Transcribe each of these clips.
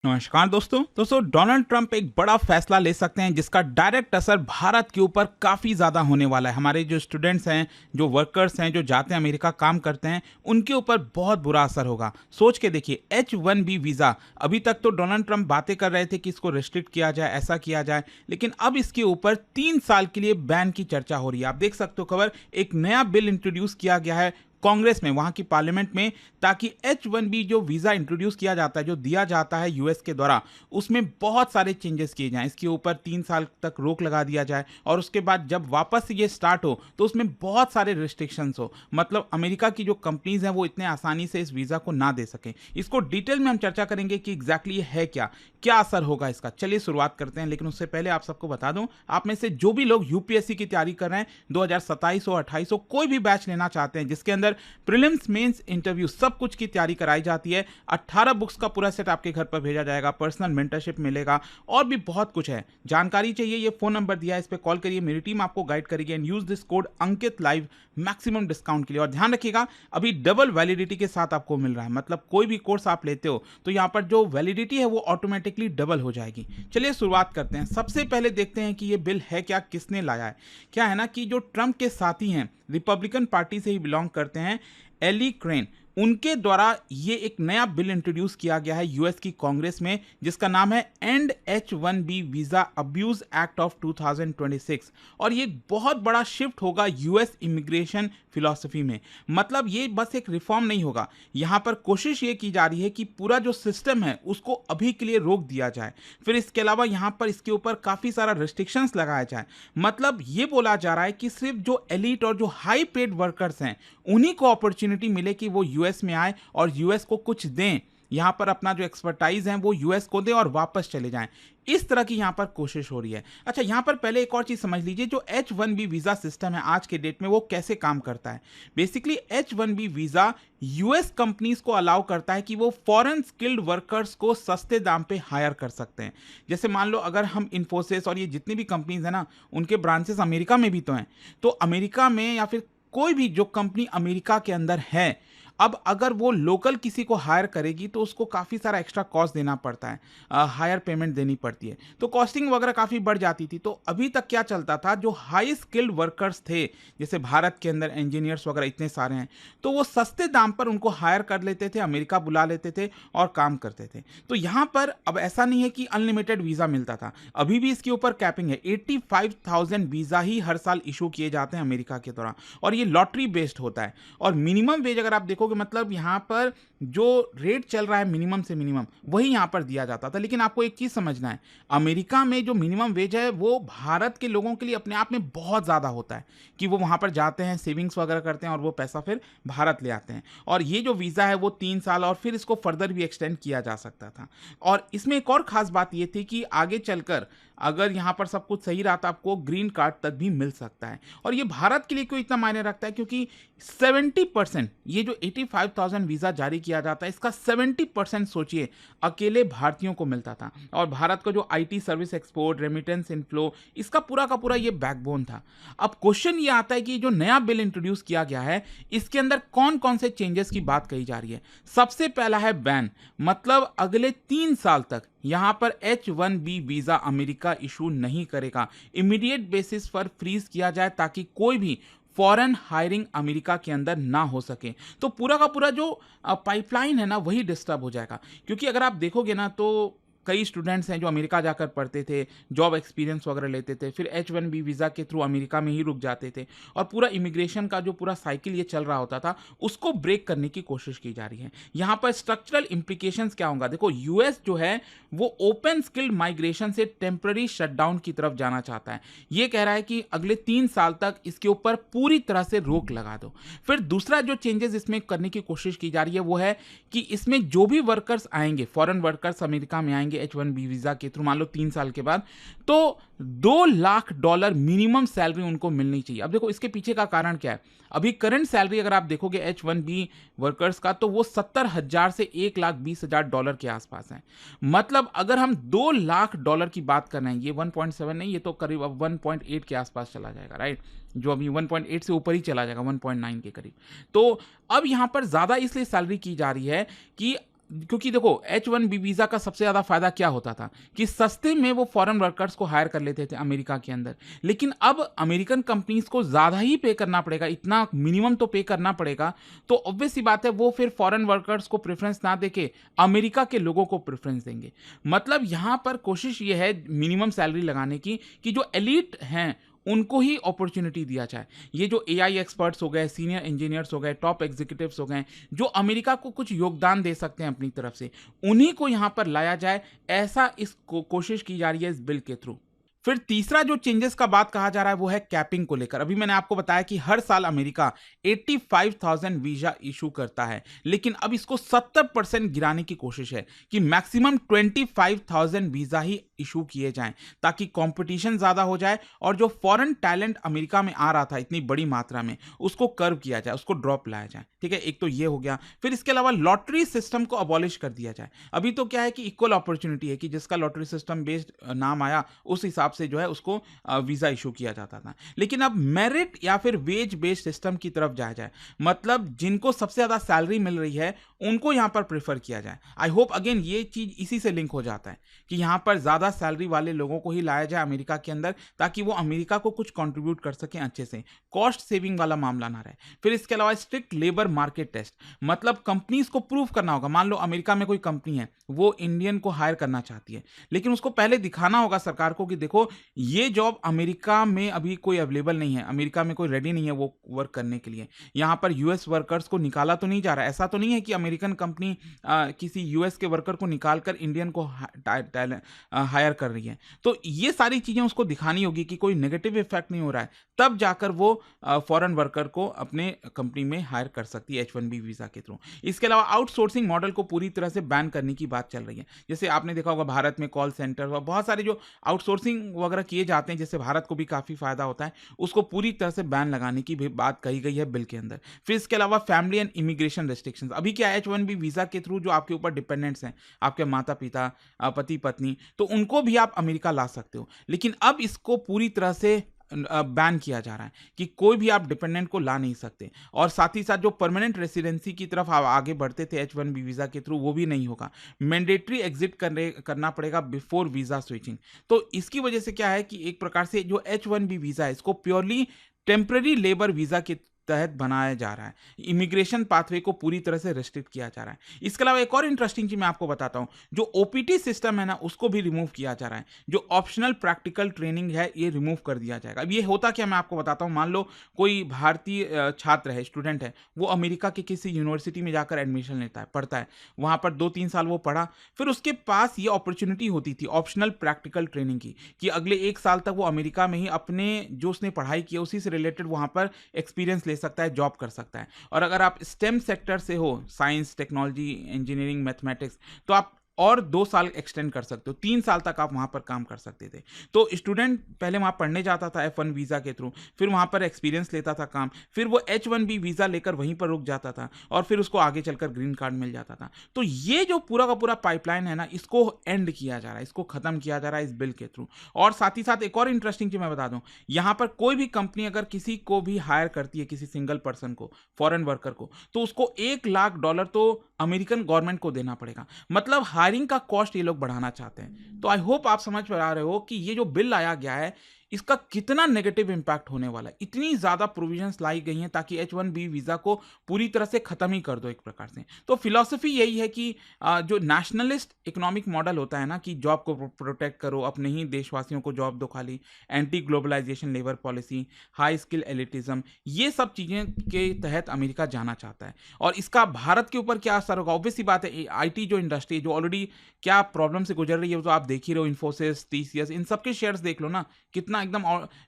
नमस्कार दोस्तों Donald Trump एक बड़ा फैसला ले सकते हैं जिसका डायरेक्ट असर भारत के ऊपर काफ़ी ज़्यादा होने वाला है। हमारे जो स्टूडेंट्स हैं, जो वर्कर्स हैं, जो जाते हैं अमेरिका काम करते हैं, उनके ऊपर बहुत बुरा असर होगा। सोच के देखिए, H1B वीज़ा, अभी तक तो डोनाल्ड ट्रंप बातें कर रहे थे कि इसको रिस्ट्रिक्ट किया जाए, ऐसा किया जाए, लेकिन अब इसके ऊपर 3 साल के लिए बैन की चर्चा हो रही है। आप देख सकते हो खबर, एक नया बिल इंट्रोड्यूस किया गया है कांग्रेस में, वहां की पार्लियामेंट में, ताकि H1B जो वीज़ा इंट्रोड्यूस किया जाता है, जो दिया जाता है यूएस के द्वारा, उसमें बहुत सारे चेंजेस किए जाएं। इसके ऊपर 3 साल तक रोक लगा दिया जाए और उसके बाद जब वापस से ये स्टार्ट हो तो उसमें बहुत सारे रिस्ट्रिक्शंस हो, मतलब अमेरिका की जो कंपनीज हैं वो इतने आसानी से इस वीज़ा को ना दे सकें। इसको डिटेल में हम चर्चा करेंगे कि एग्जैक्टली ये है क्या असर होगा इसका। चलिए शुरुआत करते हैं, लेकिन उससे पहले आप सबको बता दूं, आप में से जो भी लोग यूपीएससी की तैयारी कर रहे हैं, 2027 हो, 28 हो, कोई भी बैच लेना चाहते हैं जिसके अंदर प्रीलिम्स, मेंस, इंटरव्यू सब कुछ की तैयारी कराई जाती है, 18 बुक्स का पूरा सेट आपके घर पर भेजा जाएगा, पर्सनल मेंटरशिप मिलेगा और भी बहुत कुछ है। जानकारी चाहिए, ये फोन नंबर दिया है, इस पर कॉल करिए, मेरी टीम आपको गाइड करेगी। And use this code Ankit live maximum discount के लिए। और ध्यान रखिएगा, अभी डबल वैलिडिटी के साथ आपको मिल रहा है, मतलब कोई भी कोर्स आप लेते हो तो यहाँ पर जो वैलिडिटी है वो ऑटोमेटिकली डबल हो जाएगी। चलिए शुरुआत करते हैं। सबसे पहले देखते हैं कि ये बिल है क्या, किसने लाया है। क्या है ना कि जो ट्रंप के साथी हैं, रिपब्लिकन पार्टी से ही बिलोंग करते हैं, एली क्रेन, उनके द्वारा ये एक नया बिल इंट्रोड्यूस किया गया है यूएस की कांग्रेस में, जिसका नाम है and H1B visa abuse act of 2026। और ये बहुत बड़ा शिफ्ट होगा यूएस इमिग्रेशन फिलॉसफी में। मतलब ये बस एक रिफॉर्म नहीं होगा, यहाँ पर कोशिश ये की जा रही है कि पूरा जो सिस्टम है उसको अभी के लिए रोक दिया जाए, फिर इसके अलावा यहाँ पर इसके ऊपर काफ़ी सारा रिस्ट्रिक्शंस लगाया जाए। मतलब ये बोला जा रहा है कि सिर्फ जो एलिट और जो हाई पेड वर्कर्स हैं उन्हीं को अपॉर्चुनिटी मिले कि वो यूएस में आए और यूएस को कुछ दें, यहाँ पर अपना जो एक्सपर्टाइज है वो यूएस को दें और वापस चले जाएं। इस तरह की यहाँ पर कोशिश हो रही है। अच्छा, यहाँ पर पहले एक और चीज समझ लीजिए, जो H1B वीजा सिस्टम है आज के डेट में वो कैसे काम करता है। Basically H1B visa US companies को अलाउ करता है कि वो फॉरेन स्किल्ड वर्कर्स को सस्ते दाम पे हायर कर सकते हैं। जैसे मान लो अगर हम इन्फोसिस और ये जितनी भी कंपनीज है ना, उनके ब्रांचेस अमेरिका में भी तो हैं, तो अमेरिका में या फिर कोई भी जो कंपनी अमेरिका के अंदर है, अब अगर वो लोकल किसी को हायर करेगी तो उसको काफ़ी सारा एक्स्ट्रा कॉस्ट देना पड़ता है, हायर पेमेंट देनी पड़ती है, तो कॉस्टिंग वगैरह काफ़ी बढ़ जाती थी। तो अभी तक क्या चलता था, जो हाई स्किल्ड वर्कर्स थे, जैसे भारत के अंदर इंजीनियर्स वगैरह इतने सारे हैं, तो वो सस्ते दाम पर उनको हायर कर लेते थे, अमेरिका बुला लेते थे और काम करते थे। तो यहाँ पर अब ऐसा नहीं है कि अनलिमिटेड वीज़ा मिलता था, अभी भी इसके ऊपर कैपिंग है। 85,000 वीज़ा ही हर साल इशू किए जाते हैं अमेरिका के द्वारा, और ये लॉटरी बेस्ड होता है। और मिनिमम वेज अगर आप देखो, मतलब यहां पर जो रेट चल रहा है मिनिमम से मिनिमम, वही यहां पर दिया जाता था। लेकिन आपको एक चीज समझना है, अमेरिका में जो मिनिमम वेज है वो भारत के लोगों के लिए अपने आप में बहुत ज्यादा होता है, कि वो वहां पर जाते हैं, सेविंग्स वगैरह करते हैं और वो पैसा फिर भारत ले आते हैं। और ये जो वीजा है वो 3 साल और फिर इसको फर्दर भी एक्सटेंड किया जा सकता था। और इसमें एक और खास बात ये थी कि आगे चलकर अगर यहाँ पर सब कुछ सही रहा तो आपको ग्रीन कार्ड तक भी मिल सकता है। और ये भारत के लिए क्यों इतना मायने रखता है, क्योंकि 70%, ये जो 85,000 वीज़ा जारी किया जाता है, इसका 70% सोचिए अकेले भारतीयों को मिलता था। और भारत का जो IT service export, remittance inflow, इसका पूरा का पूरा ये बैकबोन था। अब क्वेश्चन ये आता है कि जो नया बिल इंट्रोड्यूस किया गया है, इसके अंदर कौन कौन से चेंजेस की बात कही जा रही है। सबसे पहला है बैन, मतलब अगले 3 साल तक यहां पर H1B वीजा अमेरिका इशू नहीं करेगा, इमीडिएट बेसिस पर फ्रीज किया जाए ताकि कोई भी फॉरेन हायरिंग अमेरिका के अंदर ना हो सके। तो पूरा का पूरा जो पाइपलाइन है ना वही डिस्टर्ब हो जाएगा। क्योंकि अगर आप देखोगे ना तो कई स्टूडेंट्स हैं जो अमेरिका जाकर पढ़ते थे, जॉब एक्सपीरियंस वगैरह लेते थे, फिर H1B वीज़ा के थ्रू अमेरिका में ही रुक जाते थे, और पूरा इमिग्रेशन का जो पूरा साइकिल ये चल रहा होता था उसको ब्रेक करने की कोशिश की जा रही है। यहाँ पर स्ट्रक्चरल इंप्लीकेशंस क्या होगा, देखो यूएस जो है वो ओपन स्किल्ड माइग्रेशन से टेम्पररी शटडाउन की तरफ जाना चाहता है। ये कह रहा है कि अगले 3 साल तक इसके ऊपर पूरी तरह से रोक लगा दो। फिर दूसरा जो चेंजेस इसमें करने की कोशिश की जा रही है वो है कि इसमें जो भी वर्कर्स आएंगे, फॉरेन वर्कर्स अमेरिका में आएंगे H1B वीजा के थ्रू, मान लो 3 साल के बाद, तो $2 लाख मिनिमम सैलरी उनको मिलनी चाहिए। अब देखो इसके पीछे का कारण क्या है, अभी करंट सैलरी अगर आप देखोगे H1B वर्कर्स का तो वो 70,000 से $1,20,000 के आसपास है। मतलब अगर हम $2 लाख की बात कर रहे हैं, ये 1.7 नहीं, ये तो करीब अब 1.8 के आसपास चला जाएगा, राइट, जो अभी 1.8 से ऊपर ही चला जाएगा, 1.9 के करीब। तो अब यहां पर ज्यादा इसलिए सैलरी की जा रही है कि क्योंकि देखो H1B वीज़ा का सबसे ज़्यादा फ़ायदा क्या होता था कि सस्ते में वो फॉरेन वर्कर्स को हायर कर लेते थे अमेरिका के अंदर। लेकिन अब अमेरिकन कंपनीज़ को ज़्यादा ही पे करना पड़ेगा, इतना मिनिमम तो पे करना पड़ेगा, तो ऑब्वियस सी बात है वो फिर फॉरेन वर्कर्स को प्रेफ़रेंस ना देके अमेरिका के लोगों को प्रेफ़रेंस देंगे। मतलब यहाँ पर कोशिश ये है मिनिमम सैलरी लगाने की कि जो एलीट हैं उनको ही अपॉर्चुनिटी दिया जाए। ये जो एआई एक्सपर्ट्स हो गए, सीनियर इंजीनियर्स हो गए, टॉप एग्जीक्यूटिव्स हो गए, जो अमेरिका को कुछ योगदान दे सकते हैं अपनी तरफ से, उन्हीं को यहाँ पर लाया जाए, ऐसा इस कोशिश की जा रही है इस बिल के थ्रू। फिर तीसरा जो चेंजेस का बात कहा जा रहा है वो है कैपिंग को लेकर। अभी मैंने आपको बताया कि हर साल अमेरिका 85,000 वीजा इशू करता है, लेकिन अब इसको 70% गिराने की कोशिश है कि मैक्सिमम 25,000 वीजा ही इशू किए जाएं, ताकि कंपटीशन ज्यादा हो जाए और जो फॉरेन टैलेंट अमेरिका में आ रहा था इतनी बड़ी मात्रा में, उसको कर्व किया जाए, उसको ड्रॉप लाया जाए। ठीक है, एक तो ये हो गया। फिर इसके अलावा लॉटरी सिस्टम को अबॉलिश कर दिया जाए। अभी तो क्या है कि इक्वल अपॉर्चुनिटी है कि जिसका लॉटरी सिस्टम बेस्ड नाम आया उस हिसाब से जो है उसको वीजा इशू किया जाता था, लेकिन अब मेरिट या फिर वेज बेस्ड सिस्टम की तरफ जाया जाए। मतलब जिनको सबसे ज्यादा सैलरी मिल रही है उनको यहां पर प्रेफर किया जाए। आई होप अगेन ये चीज इसी से लिंक हो जाता है कि यहां पर ज्यादा सैलरी वाले लोगों को ही लाया जाए अमेरिका के अंदर, ताकि वो अमेरिका को कुछ कंट्रीब्यूट कर सकें अच्छे से, कॉस्ट सेविंग वाला मामला ना रहे। फिर इसके अलावा स्ट्रिक्ट लेबर मार्केट टेस्ट, मतलब कंपनीज को प्रूव करना होगा। मान लो अमेरिका में कोई कंपनी है, वो इंडियन को हायर करना चाहती है, लेकिन उसको पहले दिखाना होगा सरकार को कि देखो ये जॉब अमेरिका में अभी कोई अवेलेबल नहीं है, अमेरिका में कोई रेडी नहीं है वो वर्क करने के लिए। यहाँ पर यूएस वर्कर्स को निकाला तो नहीं जा रहा है, ऐसा तो नहीं है कि अमेरिकन कंपनी किसी यूएस के वर्कर को निकालकर इंडियन को हायर कर रही है। तो ये सारी चीजें उसको दिखानी होगी कि कोई नेगेटिव इफेक्ट नहीं हो रहा है, तब जाकर वो फॉरेन वर्कर को अपने कंपनी में हायर कर सकती है H1B वीजा के थ्रू। इसके अलावा आउटसोर्सिंग मॉडल को पूरी तरह से बैन करने की बात चल रही है। जैसे आपने देखा होगा भारत में कॉल सेंटर व बहुत सारे जो आउटसोर्सिंग वगैरह किए जाते हैं, जिससे भारत को भी काफी फायदा होता है, उसको पूरी तरह से बैन लगाने की भी बात कही गई है बिल के अंदर। फिर इसके अलावा फैमिली एंड इमिग्रेशन रेस्ट्रिक्शंस, अभी क्या H1B वीजा के थ्रू जो आपके ऊपर डिपेंडेंट्स हैं, आपके माता पिता, पति पत्नी, तो उनको भी आप अमेरिका ला सकते हो, लेकिन अब इसको पूरी तरह से बैन किया जा रहा है कि कोई भी आप डिपेंडेंट को ला नहीं सकते। और साथ ही साथ जो परमानेंट रेसिडेंसी की तरफ आप आगे बढ़ते थे H1B वीजा के थ्रू, वो भी नहीं होगा। मैंडेटरी एग्जिट करना पड़ेगा बिफोर वीजा स्विचिंग। तो इसकी वजह से क्या है कि एक प्रकार से जो H1B वीजा है इसको प्योरली टेम्पररी लेबर वीजा के तहत बनाया जा रहा है। इमिग्रेशन पाथवे को पूरी तरह से रेस्ट्रिक्ट किया जा रहा है। इसके अलावा एक और इंटरेस्टिंग चीज मैं आपको बताता हूं, जो ओपीटी सिस्टम है ना, उसको भी रिमूव किया जा रहा है। जो ऑप्शनल प्रैक्टिकल ट्रेनिंग है ये रिमूव कर दिया जाएगा। अब ये होता क्या, मैं आपको बताता हूं। मान लो कोई भारतीय छात्र है, स्टूडेंट है, वो अमेरिका की किसी यूनिवर्सिटी में जाकर एडमिशन लेता है, पढ़ता है, वहां पर 2-3 साल वो पढ़ा, फिर उसके पास ये अपॉर्चुनिटी होती थी ऑप्शनल प्रैक्टिकल ट्रेनिंग की, कि अगले 1 साल तक वो अमेरिका में ही अपने जो उसने पढ़ाई की उसी से रिलेटेड वहां पर एक्सपीरियंस ले सकता है, जॉब कर सकता है। और अगर आप स्टेम सेक्टर से हो, साइंस, टेक्नोलॉजी, इंजीनियरिंग, मैथमेटिक्स, तो आप और 2 साल एक्सटेंड कर सकते हो, 3 साल तक आप वहां पर काम कर सकते थे। तो स्टूडेंट पहले वहां पढ़ने जाता था F1 वीजा के थ्रू, फिर वहां पर एक्सपीरियंस लेता था काम, फिर वो H1B वीजा लेकर वहीं पर रुक जाता था और फिर उसको आगे चलकर ग्रीन कार्ड मिल जाता था। तो ये जो पूरा का पूरा पाइपलाइन है ना, इसको एंड किया जा रहा है, इसको खत्म किया जा रहा है इस बिल के थ्रू। और साथ ही साथ एक और इंटरेस्टिंग चीज मैं बता दूं, यहां पर कोई भी कंपनी अगर किसी को भी हायर करती है, किसी सिंगल पर्सन को, फॉरेन वर्कर को, तो उसको $1 लाख तो अमेरिकन गवर्नमेंट को देना पड़ेगा। मतलब हायरिंग का कॉस्ट ये लोग बढ़ाना चाहते हैं। तो आई होप आप समझ पा रहे हो कि ये जो बिल लाया गया है इसका कितना नेगेटिव इंपैक्ट होने वाला है। इतनी ज्यादा प्रोविजंस लाई गई हैं ताकि H1B वीजा को पूरी तरह से खत्म ही कर दो एक प्रकार से। तो फिलॉसफी यही है कि जो नेशनलिस्ट इकोनॉमिक मॉडल होता है ना, कि जॉब को प्रोटेक्ट करो, अपने ही देशवासियों को जॉब दो खाली, anti globalization labour policy, high skill elitism, ये सब चीजें के तहत अमेरिका जाना चाहता है। और इसका भारत के ऊपर क्या असर होगा, ऑब्वियस सी बात है। IT जो इंडस्ट्री जो ऑलरेडी क्या प्रॉब्लम से गुजर रही है, तो आप देख ही रहे हो, इन्फोसिस, TCS, इन सबके शेयर्स देख लो ना, कितना एकदम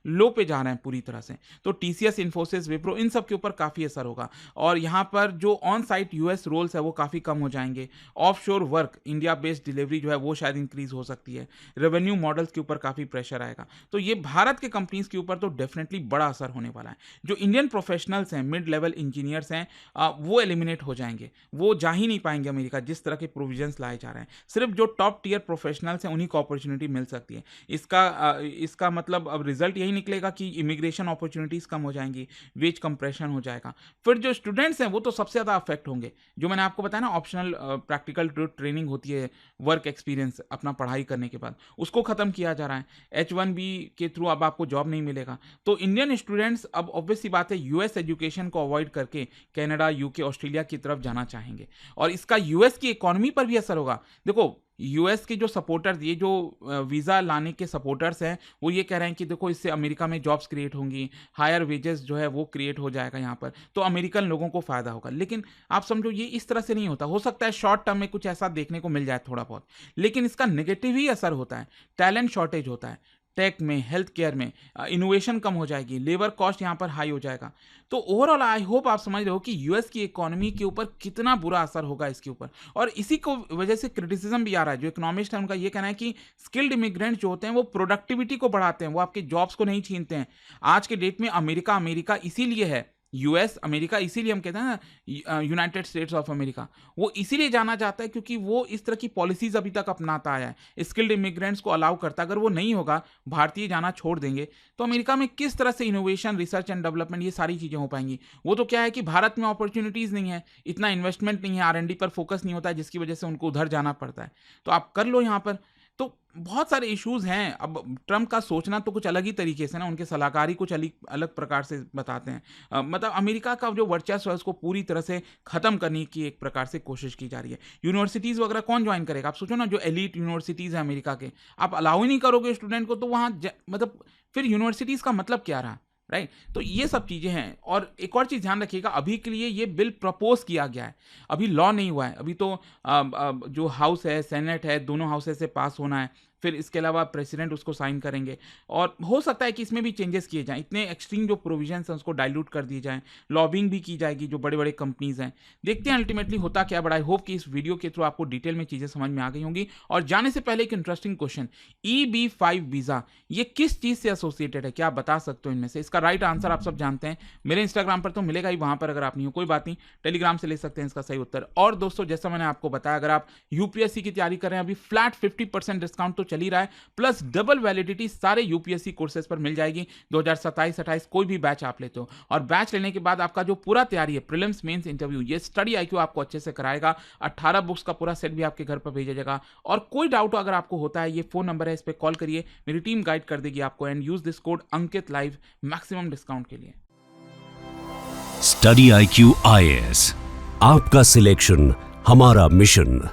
लो पे जा रहे हैं पूरी तरह से। तो TCS, इन्फोसिस, विप्रो, इन सब के ऊपर काफी असर होगा। और यहाँ पर जो ऑन साइट US रोल्स है वो काफी कम हो जाएंगे। Offshore work, India based delivery जो है वो शायद इंक्रीज हो सकती है। रेवेन्यू मॉडल्स के ऊपर काफी प्रेशर आएगा। तो ये भारत के कंपनीज के ऊपर तो डेफिनेटली बड़ा असर होने वाला है। जो इंडियन प्रोफेशनल्स हैं, मिड लेवल इंजीनियर्स हैं, वो एलिमिनेट हो जाएंगे, वो जा ही नहीं पाएंगे अमेरिका, जिस तरह के प्रोविजंस लाए जा रहे हैं। सिर्फ जो टॉप टियर प्रोफेशनल्स हैं उन्हीं को अपॉर्चुनिटी मिल सकती है। इसका मतलब अब रिजल्ट यही निकलेगा कि इमिग्रेशन अपॉर्चुनिटीज़ कम हो जाएंगी, वेज कंप्रेशन हो जाएगा। फिर जो स्टूडेंट्स हैं वो तो सबसे ज़्यादा अफेक्ट होंगे। जो मैंने आपको बताया ना, ऑप्शनल प्रैक्टिकल ट्रेनिंग होती है, वर्क एक्सपीरियंस अपना पढ़ाई करने के बाद, उसको ख़त्म किया जा रहा है। H1B के थ्रू अब आपको जॉब नहीं मिलेगा। तो इंडियन स्टूडेंट्स अब ऑब्वियस सी बात है यूएस एजुकेशन को अवॉइड करके कनाडा, यूके, ऑस्ट्रेलिया की तरफ जाना चाहेंगे, और इसका यूएस की इकोनॉमी पर भी असर होगा। देखो, यूएस के जो सपोर्टर्स, ये जो वीज़ा लाने के सपोर्टर्स हैं, वो ये कह रहे हैं कि देखो इससे अमेरिका में जॉब्स क्रिएट होंगी, हायर वेजेस जो है वो क्रिएट हो जाएगा यहाँ पर, तो अमेरिकन लोगों को फ़ायदा होगा। लेकिन आप समझो ये इस तरह से नहीं होता। हो सकता है शॉर्ट टर्म में कुछ ऐसा देखने को मिल जाए थोड़ा बहुत, लेकिन इसका नेगेटिव ही असर होता है। टैलेंट शॉर्टेज होता है टेक में, हेल्थ केयर में, इनोवेशन कम हो जाएगी, लेबर कॉस्ट यहाँ पर हाई हो जाएगा। तो ओवरऑल आई होप आप समझ रहे हो कि यूएस की इकोनॉमी के ऊपर कितना बुरा असर होगा इसके ऊपर। और इसी को वजह से क्रिटिसिज्म भी आ रहा है। जो इकोनॉमिस्ट है उनका ये कहना है कि स्किल्ड इमिग्रेंट जो होते हैं वो प्रोडक्टिविटी को बढ़ाते हैं, वो आपके जॉब्स को नहीं छीनते हैं। आज के डेट में अमेरिका अमेरिका इसीलिए है, यूएस अमेरिका इसीलिए हम कहते हैं ना, यूनाइटेड स्टेट्स ऑफ अमेरिका, वो इसीलिए जाना चाहता है क्योंकि वो इस तरह की पॉलिसीज अभी तक अपनाता आया है, स्किल्ड इमिग्रेंट्स को अलाउ करता है। अगर वो नहीं होगा, भारतीय जाना छोड़ देंगे, तो अमेरिका में किस तरह से इनोवेशन, रिसर्च एंड डेवलपमेंट, ये सारी चीज़ें हो पाएंगी। वो तो क्या है कि भारत में अपॉर्चुनिटीज़ नहीं है, इतना इन्वेस्टमेंट नहीं है, R&D पर फोकस नहीं होता है, जिसकी वजह से उनको उधर जाना पड़ता है। तो आप कर लो यहाँ पर। तो बहुत सारे इश्यूज हैं। अब ट्रंप का सोचना तो कुछ अलग ही तरीके से ना, उनके सलाहकारी कुछ अलग अलग प्रकार से बताते हैं। मतलब अमेरिका का जो वर्चस्व है उसको पूरी तरह से ख़त्म करने की एक प्रकार से कोशिश की जा रही है। यूनिवर्सिटीज़ वगैरह कौन ज्वाइन करेगा? आप सोचो ना, जो एलीट यूनिवर्सिटीज़ हैं अमेरिका के, आप अलाउ ही नहीं करोगे स्टूडेंट को, तो वहाँ मतलब फिर यूनिवर्सिटीज़ का मतलब क्या रहा, राइट? तो ये सब चीज़ें हैं। और एक और चीज़ ध्यान रखिएगा, अभी के लिए ये बिल प्रपोज किया गया है, अभी लॉ नहीं हुआ है। अभी तो जो हाउस है, सेनेट है, दोनों हाउसेस से पास होना है, फिर इसके अलावा प्रेसिडेंट उसको साइन करेंगे, और हो सकता है कि इसमें भी चेंजेस किए जाएं। इतने एक्सट्रीम जो प्रोविजंस हैं उसको डाइल्यूट कर दिए जाएं, लॉबिंग भी की जाएगी जो बड़े बड़े कंपनीज हैं। देखते हैं अल्टीमेटली होता क्या। बड़ा आई होप कि इस वीडियो के थ्रू आपको डिटेल में चीज़ें समझ में आ गई होंगी। और जाने से पहले एक इंटरेस्टिंग क्वेश्चन, EB-5 वीज़ा ये किस चीज़ से एसोसिएटेड है? क्या आप बता सकते हो इनमें से? इसका राइट आंसर आप सब जानते हैं, मेरे इंस्टाग्राम पर तो मिलेगा ही, वहाँ पर अगर आप नहीं हो कोई बात नहीं, टेलीग्राम से ले सकते हैं इसका सही उत्तर। और दोस्तों, जैसा मैंने आपको बताया, अगर आप यूपीएससी की तैयारी कर रहे हैं, अभी फ्लैट 50% डिस्काउंट तो चल ही रहा है, प्लस डबल वैलिडिटी सारे यूपीएससी कोर्सेज पर मिल जाएगी। 2027-28 कोई भी बैच आप लेते हो, और बैच लेने के बाद आपका जो पूरा तैयारी है, प्रीलिम्स, मेंस, इंटरव्यू, ये स्टडी IQ आपको अच्छे से कराएगा। 18 बुक्स का पूरा सेट भी आपके घर पर भेजा जाएगा। और कोई डाउट अगर आपको होता है, ये फोन नंबर है, इस पर कॉल करिए, मेरी टीम गाइड कर देगी आपको। And use this code Ankit live maximum discount के लिए। स्टडी IQ IAS, आपका सिलेक्शन हमारा मिशन।